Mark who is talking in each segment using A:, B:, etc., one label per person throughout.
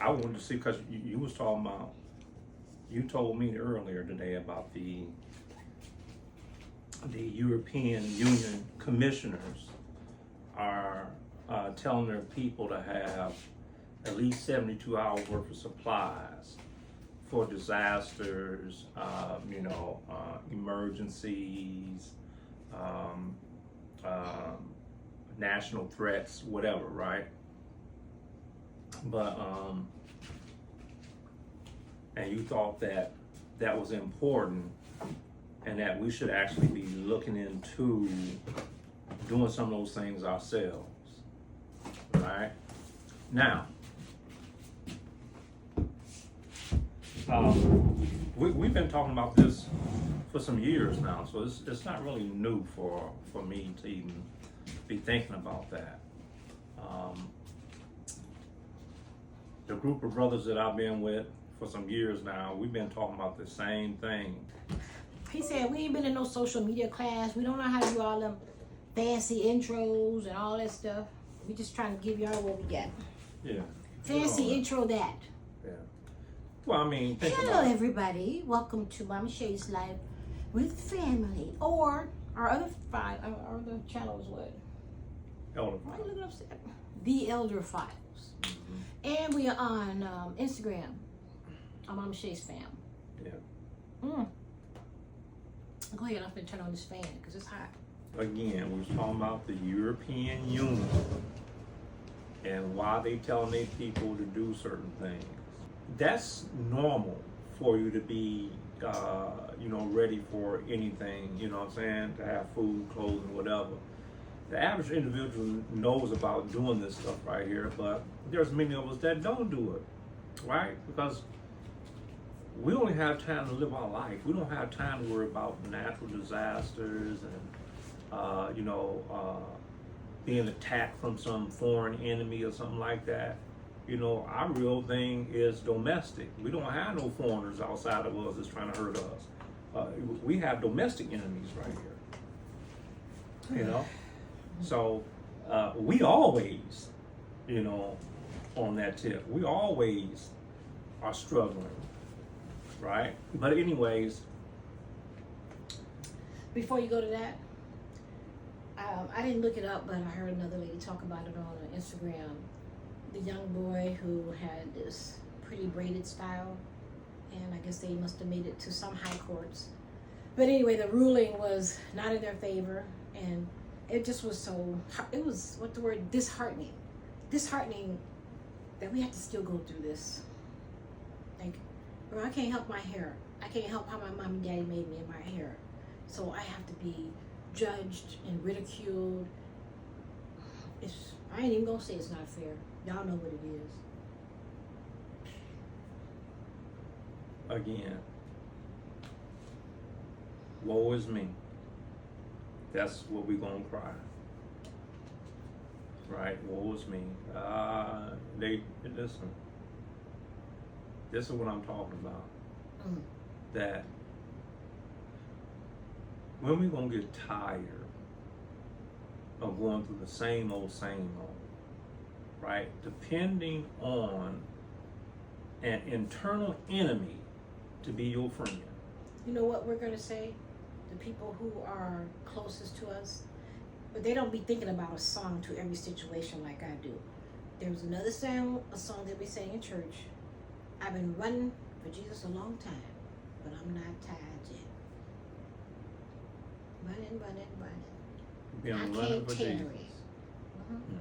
A: I wanted to see, because you was talking about, you told me earlier today about the European Union commissioners are telling their people to have at least 72 hours worth of supplies for disasters, emergencies, um, national threats, whatever, right? But and you thought that that was important, and that we should actually be looking into doing some of those things ourselves, right? Now, we've been talking about this for some years now, so it's not really new for me to even be thinking about that. The group of brothers that I've been with for some years now, we've been talking about the same thing.
B: He said, we ain't been in no social media class. We don't know how to do all them fancy intros and all that stuff. We just trying to give y'all what we got.
A: Yeah.
B: Fancy intro that.
A: Yeah. Well, I mean,
B: hello everybody. Welcome to Mama Shay's Life with Family. Or our other our other channel is what?
A: Elder
B: Why are you looking upset? The Elder Files. Mm-hmm. And we are on Instagram. I'm Mama Shay's Fam.
A: Yeah.
B: Go ahead, I'm gonna turn on this fan because it's hot.
A: Again, we was talking about the European Union and why they telling their people to do certain things. That's normal for you to be, ready for anything, you know what I'm saying, to have food, clothes, and whatever. The average individual knows about doing this stuff right here, but there's many of us that don't do it, right? Because we only have time to live our life. We don't have time to worry about natural disasters and, being attacked from some foreign enemy or something like that. You know, our real thing is domestic. We don't have no foreigners outside of us that's trying to hurt us. We have domestic enemies right here. You know? So we always, on that tip, we always are struggling. Right? But anyways.
B: Before you go to that, I didn't look it up, but I heard another lady talk about it on Instagram. The young boy who had this pretty braided style, and I guess they must have made it to some high courts. But anyway, the ruling was not in their favor, and it just was it was, disheartening. Disheartening that we had to still go through this. Like, I can't help my hair. I can't help how my mom and daddy made me in my hair. So I have to be judged and ridiculed. I ain't even gonna say it's not fair. Y'all know what it is.
A: Again, woe is me. That's what we gonna cry. Right? Woe is me. Listen. This is what I'm talking about. That when we gonna get tired of going through the same old, right? Depending on an internal enemy to be your friend.
B: You know what we're gonna say? The people who are closest to us, but they don't be thinking about a song to every situation like I do. There's another song that we sang in church. I've been running for Jesus a long time, but I'm not tired yet. Running.
A: You've been running for Jesus.
B: Mm-hmm.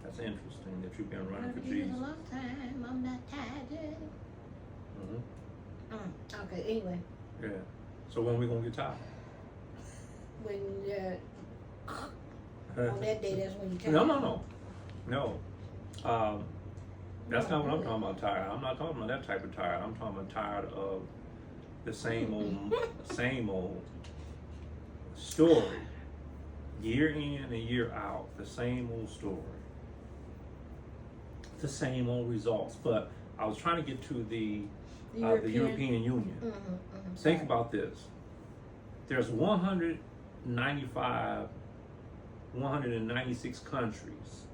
A: That's interesting that you've been running for
B: Jesus
A: Jesus.
B: a long time, I'm not tired yet.
A: Mm-hmm.
B: Okay, anyway.
A: Yeah. So when we gonna get tired?
B: When on that day, that's when you tired.
A: No. That's not what I'm talking about, tired. I'm not talking about that type of tired. I'm talking about tired of the same old story. Year in and year out, the same old story. The same old results. But I was trying to get to the European Union.
B: Mm-hmm.
A: Think about this. There's 196 countries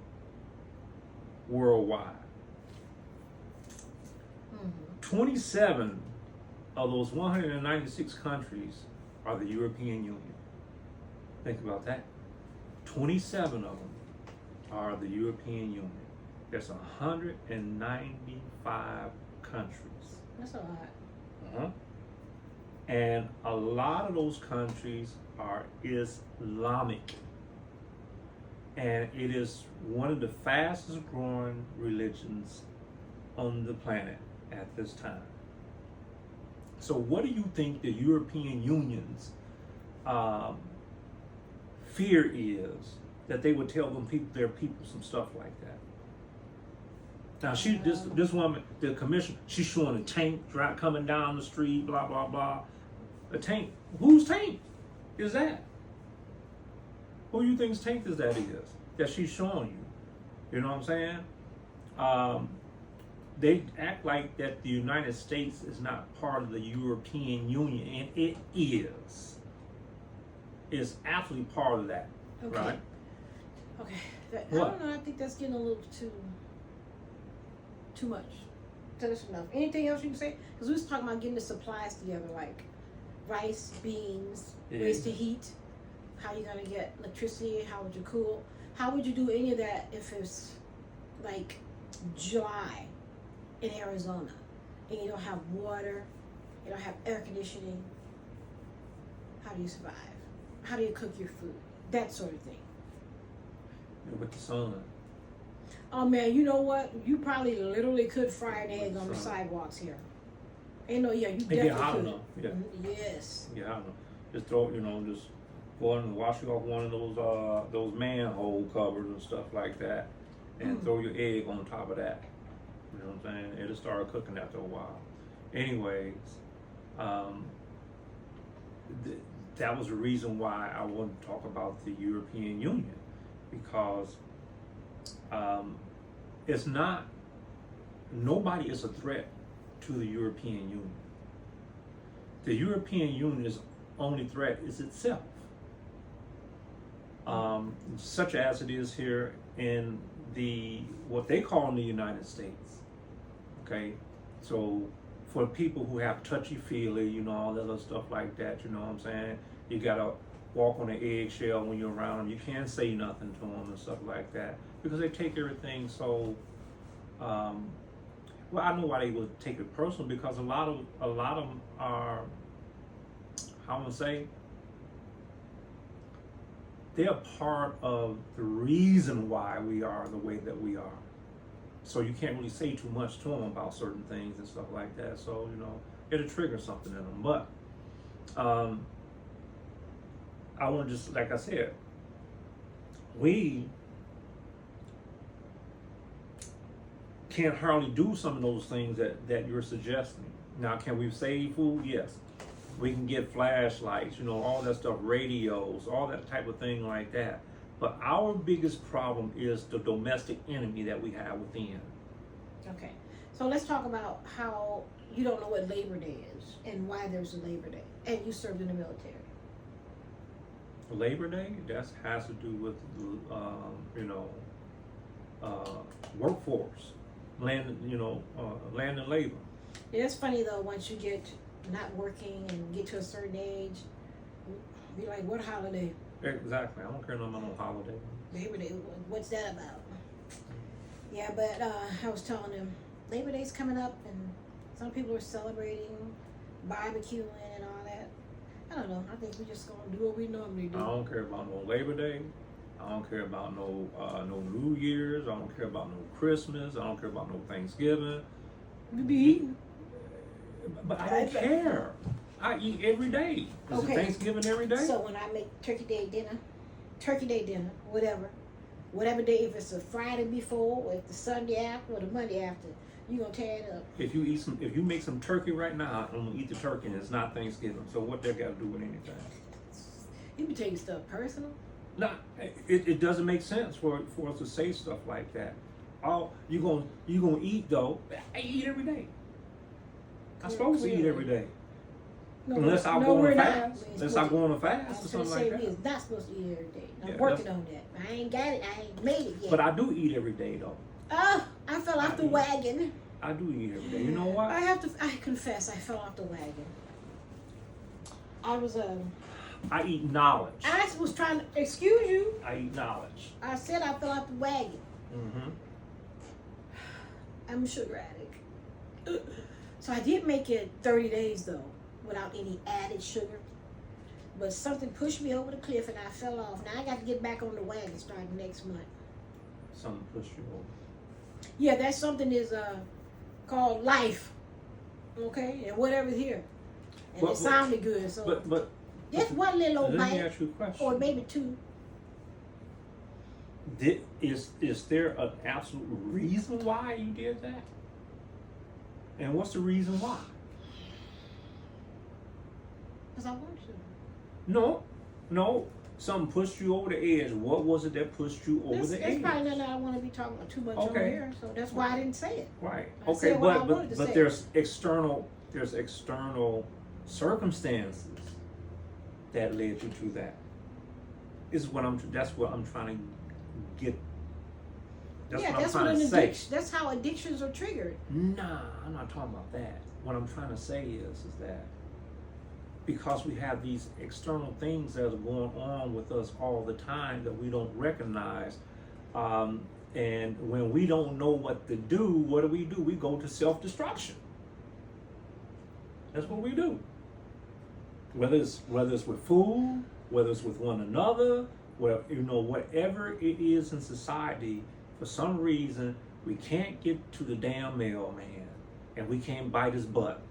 A: worldwide. 27 of those 196 countries are the European Union. Think about that. 27 of them are the European Union. There's 195 countries.
B: That's a lot.
A: Uh-huh. And a lot of those countries are Islamic. And it is one of the fastest growing religions on the planet at this time. So what do you think the European Union's fear is that they would tell their people some stuff like that? Now this woman, the commission, she's showing a tank coming down the street, blah blah blah. A tank. Whose tank is that? Who you think's tank is that she's showing you? You know what I'm saying? They act like that the United States is not part of the European Union, and it is. It's absolutely part of that,
B: Okay.
A: right?
B: Okay. I
A: What?
B: don't know. I think that's getting a little too much. So that's enough. Anything else you can say? Because we was talking about getting the supplies together, like rice, beans, ways to heat, how you're gonna get electricity, how would you cool, how would you do any of that if it's like July in Arizona and you don't have water, you don't have air conditioning. How do you survive? How do you cook your food? That sort of thing.
A: With the sun.
B: Oh man, you know what? You probably literally could fry an egg on the sidewalks here. Ain't no, yeah, you
A: It
B: definitely
A: get hot
B: could.
A: enough. Yeah.
B: Yes.
A: Yeah, I know. Just throw, just go and wash off one of those manhole covers and stuff like that, and throw your egg on top of that. You know what I'm saying? It'll start cooking after a while. Anyways, that was the reason why I wanted to talk about the European Union, because it's not, nobody is a threat to the European Union. The European Union's only threat is itself, such as it is here in what they call in the United States. Okay, so for people who have touchy-feely, all that other stuff like that, you know what I'm saying? You gotta walk on an eggshell when you're around them. You can't say nothing to them and stuff like that because they take everything so. Well, I know why they would take it personal, because a lot of them are, how I'm gonna say, they're part of the reason why we are the way that we are. So you can't really say too much to them about certain things and stuff like that. So it'll trigger something in them. But I want to just, like I said, we can't hardly do some of those things that you're suggesting. Now, can we save food? Yes. We can get flashlights, all that stuff, radios, all that type of thing like that. But our biggest problem is the domestic enemy that we have within.
B: Okay. So let's talk about how you don't know what Labor Day is and why there's a Labor Day, and you served in the military.
A: Labor Day, that has to do with, workforce, land and labor.
B: Yeah, it's funny though, once you get not working and get to a certain age, be like, what holiday?
A: Exactly. I don't care no about no holiday.
B: Labor Day, what's that about? Yeah, but I was telling them, Labor Day's coming up and some people are celebrating, barbecuing and all that. I don't know. I think we're just gonna do what we normally do.
A: I don't care about no Labor Day. I don't care about no New Year's. I don't care about no Christmas. I don't care about no Thanksgiving.
B: We be eating.
A: But I don't care. I eat every day. Is it Thanksgiving every day?
B: So when I make Turkey Day dinner, whatever day, if it's a Friday before, or if the Sunday after, or the Monday after, you gonna tear it up.
A: If you make some turkey right now, I'm gonna eat the turkey, and it's not Thanksgiving. So what that got to do with anything?
B: You be taking stuff personal.
A: No, it doesn't make sense for us to say stuff like that. You gonna eat though? I eat every day. I'm supposed to eat every day.
B: No,
A: Unless I go on a fast. Unless I go on a fast or something like that.
B: We're not supposed to eat every day. I'm
A: Yeah,
B: working on that. I ain't got it. I ain't made it yet.
A: But I do eat every day though.
B: Oh, I fell off the wagon.
A: I do eat every day. You know what?
B: I confess, I fell off the wagon. I was
A: I eat knowledge.
B: I was trying to excuse you.
A: I eat knowledge.
B: I said I fell off the wagon.
A: Mm-hmm.
B: I'm a sugar addict. So I did make it 30 days though, without any added sugar. But something pushed me over the cliff and I fell off. Now I got to get back on the wagon starting next month.
A: Something pushed you over.
B: Yeah, that something is called life. Okay? And whatever's here. And it sounded good. So
A: But
B: just one little old
A: let me
B: bite.
A: ask you a question.
B: Or maybe two.
A: Is there an absolute reason why you did that? And what's the reason why?
B: Because I want to.
A: No. Something pushed you over the edge. What was it that pushed you over the edge?
B: That's probably nothing I want to be talking about too much over here. So that's why I didn't say it.
A: Right.
B: I
A: Okay,
B: said what I wanted to
A: but
B: say.
A: there's external circumstances that led you to that. That's what I'm trying to get. That's what I'm trying to say.
B: That's how addictions are triggered.
A: Nah, I'm not talking about that. What I'm trying to say is that because we have these external things that are going on with us all the time that we don't recognize, and when we don't know what to do, what do? We go to self-destruction. That's what we do. Whether it's with food, whether it's with one another, whatever it is in society, for some reason we can't get to the damn mailman, and we can't bite his butt.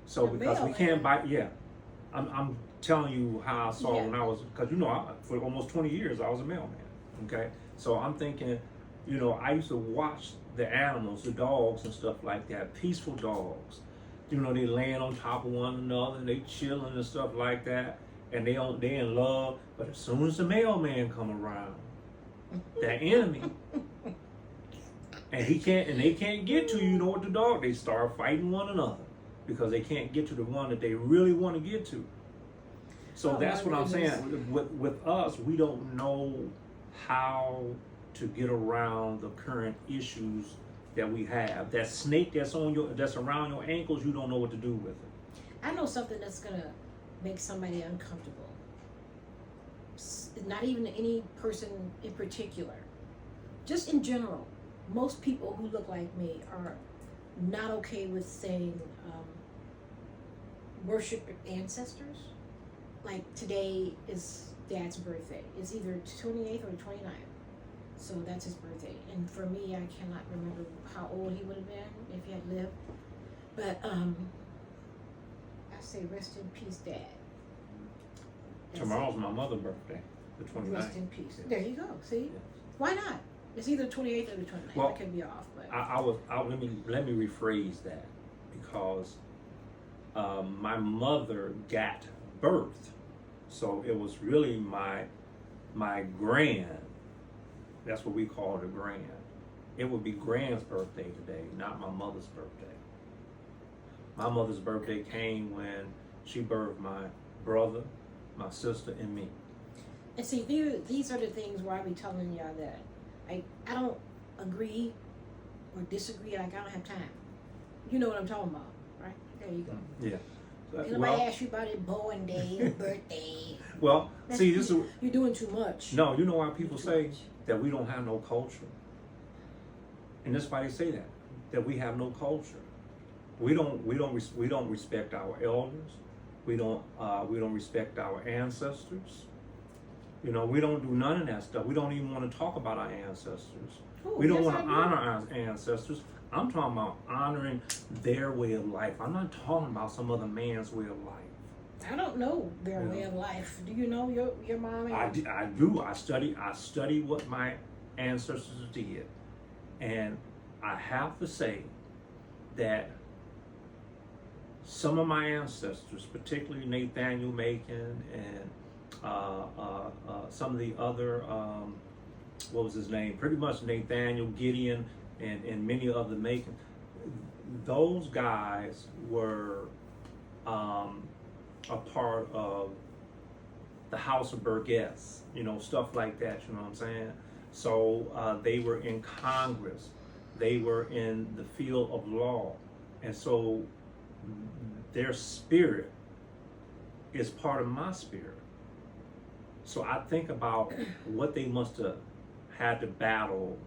A: So
B: The
A: because we
B: mailman?
A: can't bite, yeah. I'm telling you how I saw
B: Yeah.
A: when I was, because for almost 20 years I was a mailman. Okay, so I'm thinking, I used to watch the animals, the dogs and stuff like that, peaceful dogs. They laying on top of one another and they chilling and stuff like that, and they in love. But as soon as the mailman come around, that enemy, and they can't get to you know what the dog, they start fighting one another because they can't get to the one that they really want to get to. So that's what I'm saying. With us, we don't know how to get around the current issues that we have. That snake that's around your ankles, you don't know what to do with it.
B: I know something that's gonna make somebody uncomfortable. Not even any person in particular. Just in general, most people who look like me are not okay with saying worship ancestors. Like today is Dad's birthday. It's either 28th or 29th. So that's his birthday. And for me, I cannot remember how old he would have been if he had lived. But I say rest in peace, Dad.
A: Tomorrow's my mother's birthday, the 29th.
B: Rest in peace.
A: Yes.
B: There you go. See?
A: Yes.
B: Why not? It's either 28th or the 29th.
A: Well,
B: I could be off, but
A: let me rephrase that, because my mother got birth, so it was really my grand. That's what we call the grand. It would be Grand's birthday today, not my mother's birthday. My mother's birthday came when she birthed my brother, my sister, and me.
B: and see, these are the things where I be telling y'all that I don't agree or disagree. Like I don't have time. You know what I'm talking about, right? There you go.
A: Yeah.
B: Ain't nobody ask you about it, born day, or birthday.
A: Well, see, this is
B: you're doing too much.
A: no. You know why people say that we don't have no culture, and that's why they say that we have no culture. We don't respect our elders. We don't respect our ancestors. We don't do none of that stuff. We don't even want to talk about our ancestors.
B: Ooh,
A: We don't
B: yes,
A: want
B: I
A: to
B: do.
A: honor our ancestors. I'm talking about honoring their way of life. I'm not talking about some other man's way of life.
B: I don't know their
A: Yeah.
B: way of life. Do you know your mom?
A: I do. I study what my ancestors did, and I have to say that some of my ancestors, particularly Nathaniel Macon and some of the other, what was his name? Pretty much Nathaniel, Gideon, and many of the Macon. Those guys were a part of the House of Burgess, stuff like that, you know what I'm saying? So they were in Congress. They were in the field of law. And so their spirit is part of my spirit. So I think about what they must have had to battle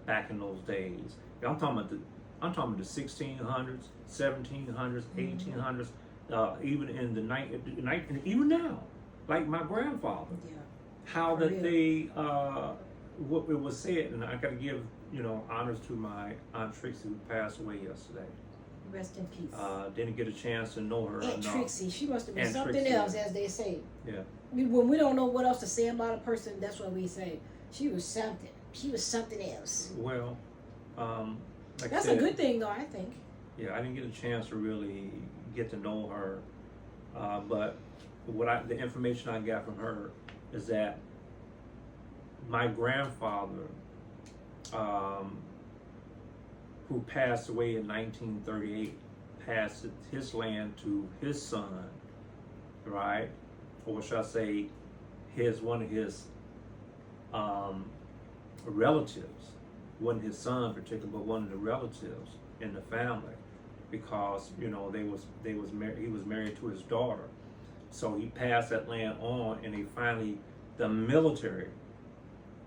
A: back in those days. I'm talking about the 1600s, 1700s, 1800s, even in the night, even now, like my grandfather.
B: Yeah.
A: How
B: For
A: that
B: real.
A: they, what it was said, and I got to give, honors to my Aunt Trixie who passed away yesterday.
B: Rest in peace.
A: Didn't get a chance to know her
B: Aunt
A: enough.
B: Trixie, she must have been
A: Aunt
B: something
A: Trixie,
B: else,
A: yeah.
B: as they say.
A: Yeah.
B: When we don't know what else to say about a person, that's what we say. She was something. She was something else.
A: Well, like
B: That's
A: I said,
B: a good thing, though, I think.
A: Yeah, I didn't get a chance to really get to know her, but the information I got from her is that my grandfather, who passed away in 1938, passed his land to his son, right? Or should I say, one of his relatives, wasn't his son particularly, but one of the relatives in the family, because he was married to his daughter, so he passed that land on, and the military,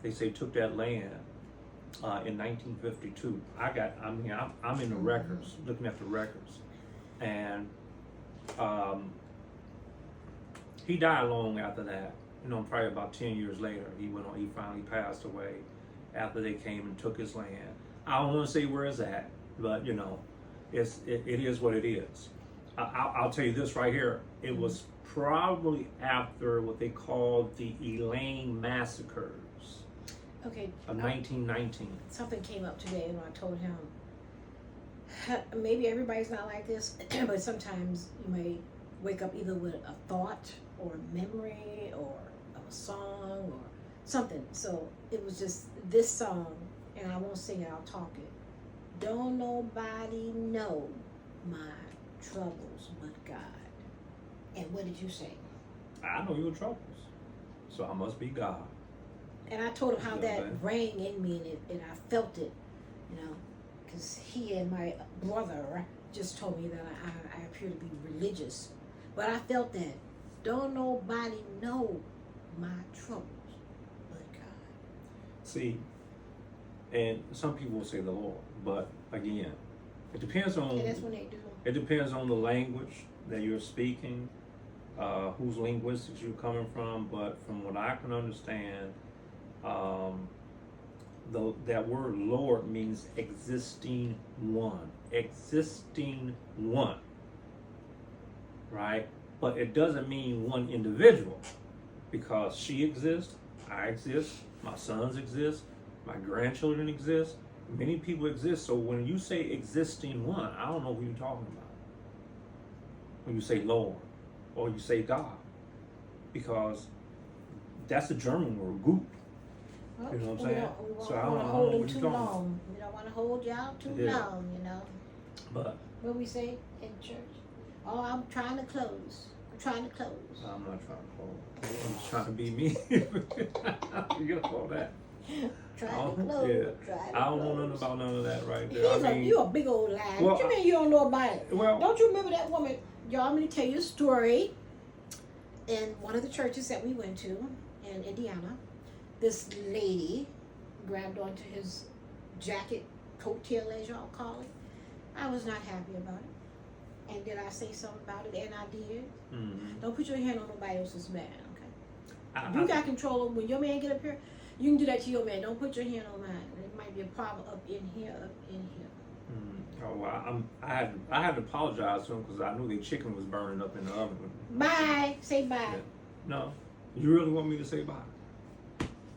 A: they say, took that land in 1952. I'm in the records, looking at the records, and he died long after that. Probably about 10 years later, he finally passed away after they came and took his land. I don't want to say where it's at, but it is what it is. I'll tell you this right here. It was probably after what they called the Elaine massacres
B: Okay.
A: of 1919.
B: Something came up today, and I told him, maybe everybody's not like this, but sometimes you may wake up either with a thought or a memory or a song or something. So it was just this song, and I won't sing it, I'll talk it. Don't nobody know my troubles but God. And what did you say?
A: I know your troubles, so I must be God.
B: And I told him how
A: Yeah,
B: that
A: man.
B: rang in me, and I felt it, because he and my brother just told me that I appear to be religious. But I felt that. Don't nobody know my troubles but God.
A: See, and some people will say the Lord, but again, it depends on.
B: And that's when they do.
A: It depends on the language that you're speaking, whose linguistics you're coming from. But from what I can understand, that word Lord means existing one. Existing one. Right? But it doesn't mean one individual, because she exists, I exist, my sons exist, my grandchildren exist, many people exist. So when you say existing one, I don't know who you're talking about when you say Lord or you say God, because that's a German word, gut.
B: Well,
A: You know what I'm
B: we
A: saying?
B: don't
A: So I
B: want to
A: don't
B: hold
A: know
B: them
A: what
B: too
A: you're talking
B: long. We don't want to hold y'all too
A: Yeah.
B: long,
A: But
B: What we say in church? Oh, I'm trying to close. I'm trying to close.
A: I'm not trying to hold. I'm just trying to be me. You get all that.
B: Trying to close.
A: Yeah.
B: Trying to
A: I don't know
B: close.
A: nothing about none of that right there.
B: You a big old liar.
A: Well,
B: What you mean you don't know about it?
A: well,
B: Don't you remember that woman? Y'all, I'm going to tell you a story. In one of the churches that we went to in Indiana, this lady grabbed onto his jacket, coattail as y'all call it. I was not happy about it. And did I say something about it? And I did.
A: mm-hmm.
B: Don't put your hand on nobody else's man, okay?
A: I
B: You got control of when your man get up here, you can do that to your man. Don't put your hand on mine. It might be a problem up in here, up in here.
A: Oh, well, I had to apologize to him because I knew the chicken was burning up in the oven.
B: Bye. Say bye.
A: Yeah. No, you really want me to say bye?